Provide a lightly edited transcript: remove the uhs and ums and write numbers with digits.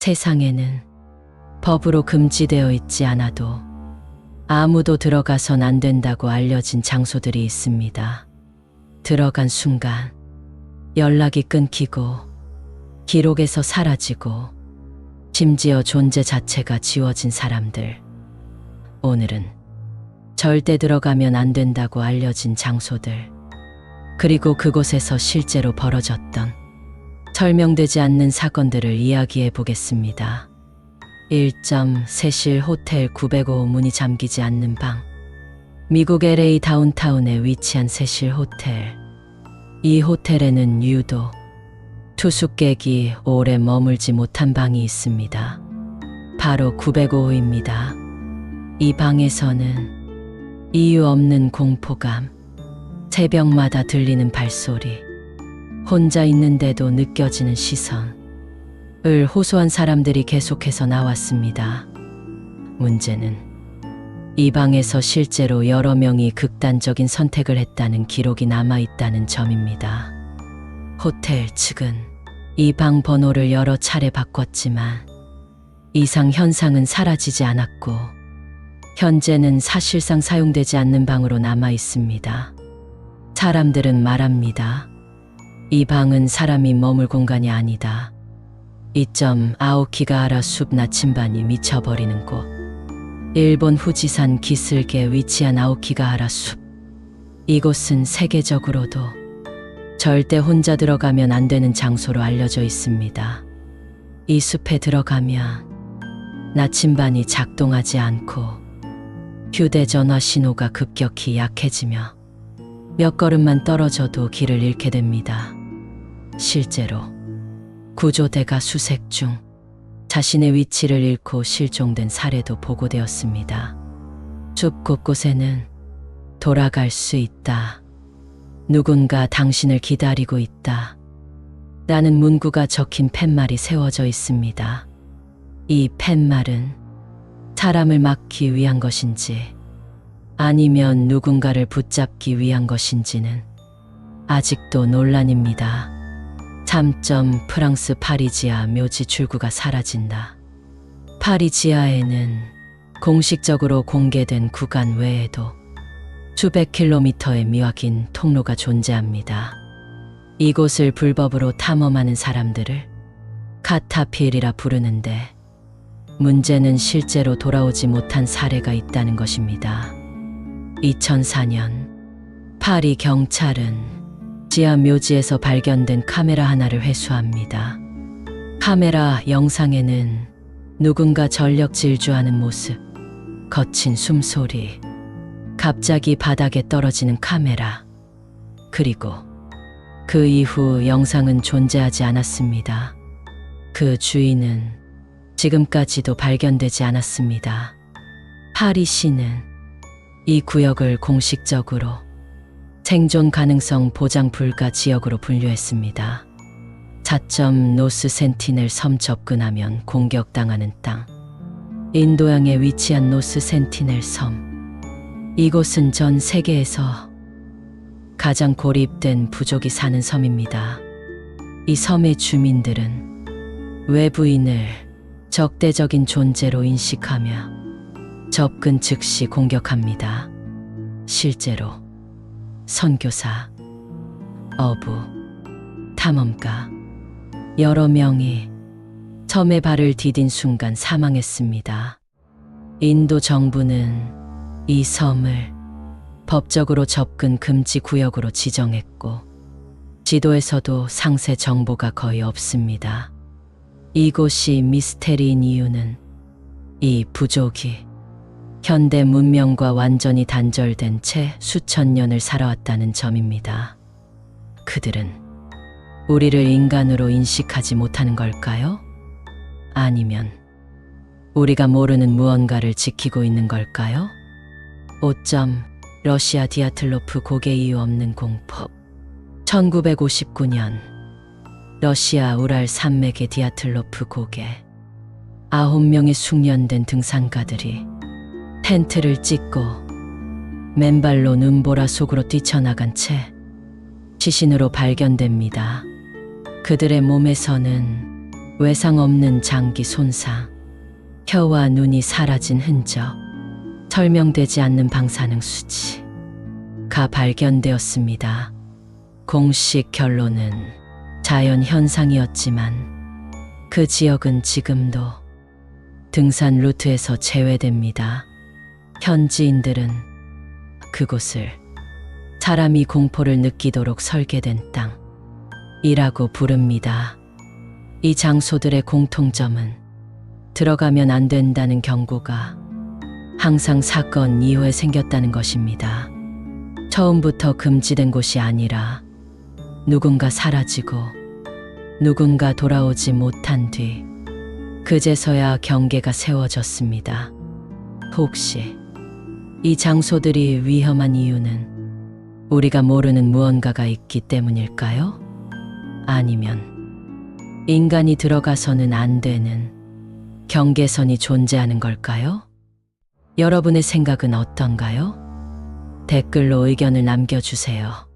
세상에는 법으로 금지되어 있지 않아도 아무도 들어가선 안 된다고 알려진 장소들이 있습니다. 들어간 순간 연락이 끊기고 기록에서 사라지고 심지어 존재 자체가 지워진 사람들. 오늘은 절대 들어가면 안 된다고 알려진 장소들, 그리고 그곳에서 실제로 벌어졌던 설명되지 않는 사건들을 이야기해 보겠습니다. 1점 세실 호텔 905 문이 잠기지 않는 방. 미국 LA 다운타운에 위치한 세실 호텔. 이 호텔에는 유독 투숙객이 오래 머물지 못한 방이 있습니다. 바로 905호입니다. 이 방에서는 이유 없는 공포감, 새벽마다 들리는 발소리, 혼자 있는데도 느껴지는 시선을 호소한 사람들이 계속해서 나왔습니다. 문제는 이 방에서 실제로 여러 명이 극단적인 선택을 했다는 기록이 남아있다는 점입니다. 호텔 측은 이 방 번호를 여러 차례 바꿨지만 이상 현상은 사라지지 않았고 현재는 사실상 사용되지 않는 방으로 남아 있습니다. 사람들은 말합니다. 이 방은 사람이 머물 공간이 아니다. 2점 아오키가하라 숲 나침반이 미쳐버리는 곳. 일본 후지산 기슭에 위치한 아오키가하라 숲. 이곳은 세계적으로도 절대 혼자 들어가면 안 되는 장소로 알려져 있습니다. 이 숲에 들어가면 나침반이 작동하지 않고 휴대전화 신호가 급격히 약해지며 몇 걸음만 떨어져도 길을 잃게 됩니다. 실제로 구조대가 수색 중 자신의 위치를 잃고 실종된 사례도 보고되었습니다. 숲 곳곳에는 돌아갈 수 있다. 누군가 당신을 기다리고 있다. 라는 문구가 적힌 팻말이 세워져 있습니다. 이 팻말은 사람을 막기 위한 것인지 아니면 누군가를 붙잡기 위한 것인지는 아직도 논란입니다. 3점 프랑스 파리 지하 묘지 출구가 사라진다. 파리 지하에는 공식적으로 공개된 구간 외에도 수백 킬로미터의 미확인 통로가 존재합니다. 이곳을 불법으로 탐험하는 사람들을 카타필이라 부르는데 문제는 실제로 돌아오지 못한 사례가 있다는 것입니다. 2004년 파리 경찰은 지하 묘지에서 발견된 카메라 하나를 회수합니다. 카메라 영상에는 누군가 전력 질주하는 모습, 거친 숨소리, 갑자기 바닥에 떨어지는 카메라, 그리고 그 이후 영상은 존재하지 않았습니다. 그 주인은 지금까지도 발견되지 않았습니다. 파리시는 이 구역을 공식적으로 생존 가능성 보장 불가 지역으로 분류했습니다. 4점 노스 센티넬 섬 접근하면 공격당하는 땅. 인도양에 위치한 노스 센티넬 섬. 이곳은 전 세계에서 가장 고립된 부족이 사는 섬입니다. 이 섬의 주민들은 외부인을 적대적인 존재로 인식하며 접근 즉시 공격합니다. 실제로 선교사, 어부, 탐험가 여러 명이 섬에 발을 디딘 순간 사망했습니다. 인도 정부는 이 섬을 법적으로 접근 금지 구역으로 지정했고 지도에서도 상세 정보가 거의 없습니다. 이곳이 미스테리인 이유는 이 부족이 현대 문명과 완전히 단절된 채 수천 년을 살아왔다는 점입니다. 그들은 우리를 인간으로 인식하지 못하는 걸까요? 아니면 우리가 모르는 무언가를 지키고 있는 걸까요? 5점 러시아 디아틀로프 고개 이유 없는 공포. 1959년 러시아 우랄 산맥의 디아틀로프 고개. 9명의 숙련된 등산가들이 텐트를 찍고 맨발로 눈보라 속으로 뛰쳐나간 채 시신으로 발견됩니다. 그들의 몸에서는 외상 없는 장기 손상, 혀와 눈이 사라진 흔적, 설명되지 않는 방사능 수치가 발견되었습니다. 공식 결론은 자연 현상이었지만 그 지역은 지금도 등산 루트에서 제외됩니다. 현지인들은 그곳을 사람이 공포를 느끼도록 설계된 땅이라고 부릅니다. 이 장소들의 공통점은 들어가면 안 된다는 경고가 항상 사건 이후에 생겼다는 것입니다. 처음부터 금지된 곳이 아니라 누군가 사라지고 누군가 돌아오지 못한 뒤 그제서야 경계가 세워졌습니다. 혹시 이 장소들이 위험한 이유는 우리가 모르는 무언가가 있기 때문일까요? 아니면 인간이 들어가서는 안 되는 경계선이 존재하는 걸까요? 여러분의 생각은 어떤가요? 댓글로 의견을 남겨주세요.